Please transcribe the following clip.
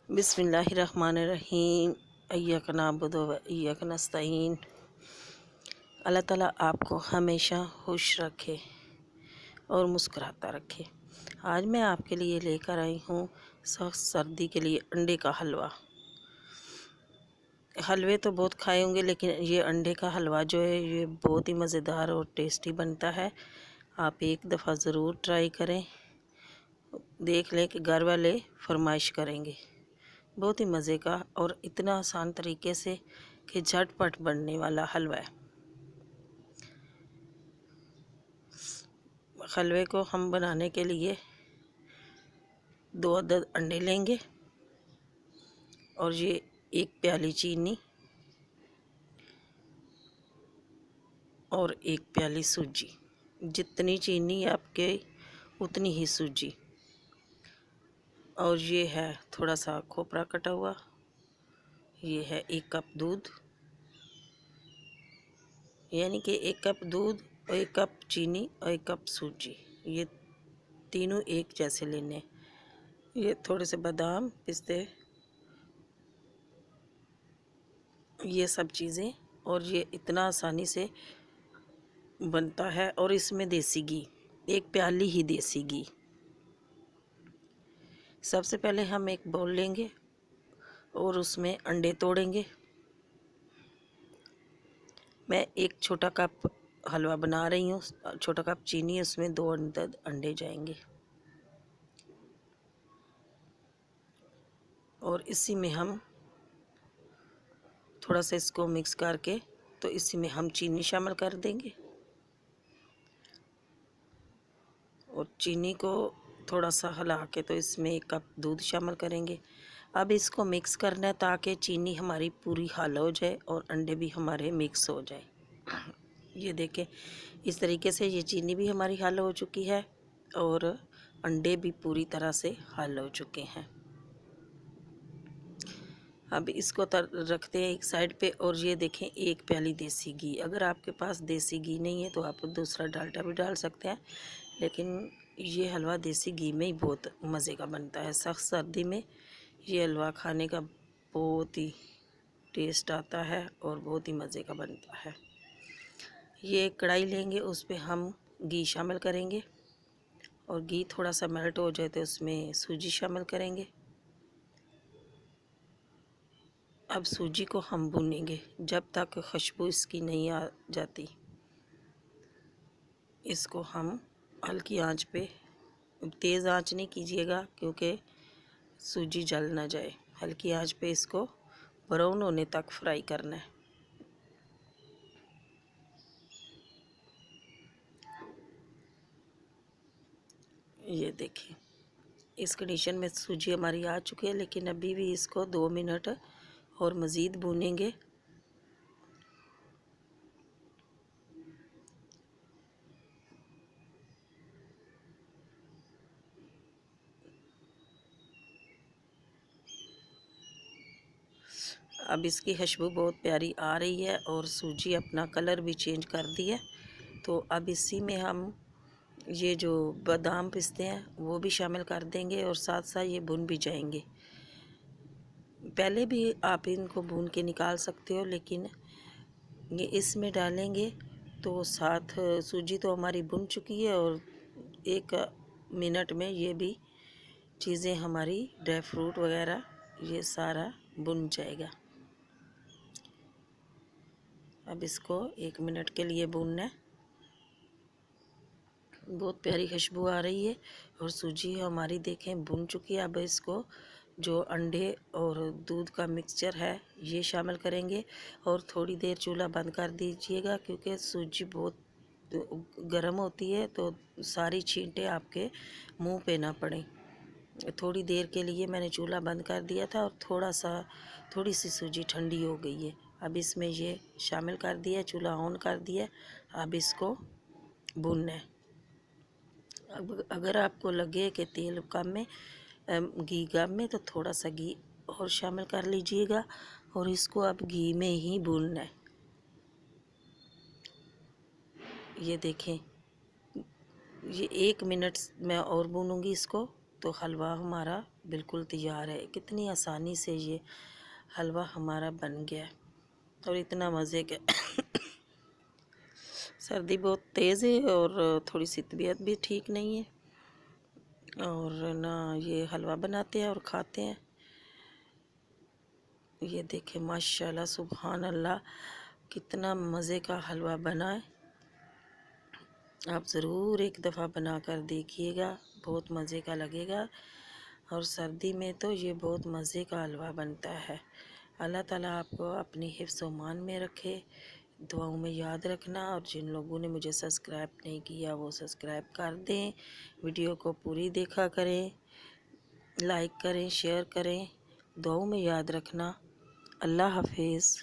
बिस्मिल्लाहिर्रहमानिर्रहीम। इय्याक नअबुदु व इय्याक नस्तईन। अल्लाह ताला आपको हमेशा खुश रखे और मुस्कुराता रखे। आज मैं आपके लिए लेकर आई हूँ सख्त सर्दी के लिए अंडे का हलवा। हलवे तो बहुत खाए होंगे, लेकिन ये अंडे का हलवा जो है ये बहुत ही मज़ेदार और टेस्टी बनता है। आप एक दफ़ा ज़रूर ट्राई करें, देख लें कि घर वाले फरमाइश करेंगे। बहुत ही मज़े का और इतना आसान तरीके से कि झटपट बनने वाला हलवा है। हलवे को हम बनाने के लिए 2 अदद अंडे लेंगे और ये 1 प्याली चीनी और 1 प्याली सूजी। जितनी चीनी आपके उतनी ही सूजी। और ये है थोड़ा सा खोपरा कटा हुआ। ये है 1 कप दूध, यानी कि 1 कप दूध और 1 कप चीनी और 1 कप सूजी। ये तीनों एक जैसे लेने। ये थोड़े से बादाम, पिस्ते, ये सब चीज़ें। और ये इतना आसानी से बनता है। और इसमें देसी घी, 1 प्याली ही देसी घी। सबसे पहले हम एक बाउल लेंगे और उसमें अंडे तोड़ेंगे। मैं 1 छोटा कप हलवा बना रही हूँ, छोटा कप चीनी, उसमें 2 अदद अंडे जाएंगे। और इसी में हम थोड़ा सा इसको मिक्स करके तो इसी में हम चीनी शामिल कर देंगे। और चीनी को थोड़ा सा हिला के तो इसमें 1 कप दूध शामिल करेंगे। अब इसको मिक्स करना है ताकि चीनी हमारी पूरी हल हो जाए और अंडे भी हमारे मिक्स हो जाए। ये देखें, इस तरीके से ये चीनी भी हमारी हल हो चुकी है और अंडे भी पूरी तरह से हल हो चुके हैं। अब इसको रखते हैं एक साइड पे। और ये देखें, 1 प्याली देसी घी। अगर आपके पास देसी घी नहीं है तो आप दूसरा डालडा भी डाल सकते हैं, लेकिन ये हलवा देसी घी में ही बहुत मज़े का बनता है। सख्त सर्दी में ये हलवा खाने का बहुत ही टेस्ट आता है और बहुत ही मज़े का बनता है। ये कढ़ाई लेंगे, उस पर हम घी शामिल करेंगे और घी थोड़ा सा मेल्ट हो जाए तो उसमें सूजी शामिल करेंगे। अब सूजी को हम भूनेंगे जब तक खुशबू इसकी नहीं आ जाती। इसको हम हल्की आंच पे, तेज़ आंच नहीं कीजिएगा क्योंकि सूजी जल ना जाए। हल्की आंच पे इसको ब्राउन होने तक फ्राई करना है। ये देखिए, इस कंडीशन में सूजी हमारी आ चुकी है, लेकिन अभी भी इसको 2 मिनट और मज़ीद भूनेंगे। अब इसकी खुशबू बहुत प्यारी आ रही है और सूजी अपना कलर भी चेंज कर दी है। तो अब इसी में हम ये जो बादाम पिस्ते हैं वो भी शामिल कर देंगे और साथ साथ ये भुन भी जाएंगे। पहले भी आप इनको भून के निकाल सकते हो, लेकिन ये इसमें डालेंगे तो साथ सूजी तो हमारी भुन चुकी है और 1 मिनट में ये भी चीज़ें हमारी ड्राई फ्रूट वगैरह ये सारा भुन जाएगा। अब इसको 1 मिनट के लिए भूनना है। बहुत प्यारी खुशबू आ रही है और सूजी हमारी देखें भुन चुकी है। अब इसको जो अंडे और दूध का मिक्सचर है ये शामिल करेंगे और थोड़ी देर चूल्हा बंद कर दीजिएगा क्योंकि सूजी बहुत गर्म होती है तो सारी छींटे आपके मुंह पे ना पड़े। थोड़ी देर के लिए मैंने चूल्हा बंद कर दिया था और थोड़ी सी सूजी ठंडी हो गई है। अब इसमें ये शामिल कर दिया, चूल्हा ऑन कर दिया। अब इसको भूनना है। अब अगर आपको लगे कि तेल कम है, घी कम है, तो थोड़ा सा घी और शामिल कर लीजिएगा और इसको अब घी में ही भूनना है। ये देखें, ये 1 मिनट मैं और भूनूंगी इसको तो हलवा हमारा बिल्कुल तैयार है। कितनी आसानी से ये हलवा हमारा बन गया और इतना मज़े का। सर्दी बहुत तेज़ है और थोड़ी सी तबीयत भी ठीक नहीं है, और ना ये हलवा बनाते हैं और खाते हैं। ये देखें माशाल्लाह सुभान अल्लाह, कितना मज़े का हलवा बना है। आप ज़रूर एक दफ़ा बना कर देखिएगा, बहुत मज़े का लगेगा। और सर्दी में तो ये बहुत मज़े का हलवा बनता है। अल्लाह ताला आपको अपनी हिफ्ज़ व मान में रखे, दुआओं में याद रखना। और जिन लोगों ने मुझे सब्सक्राइब नहीं किया वो सब्सक्राइब कर दें, वीडियो को पूरी देखा करें, लाइक करें, शेयर करें, दुआओं में याद रखना। अल्लाह हाफिज़।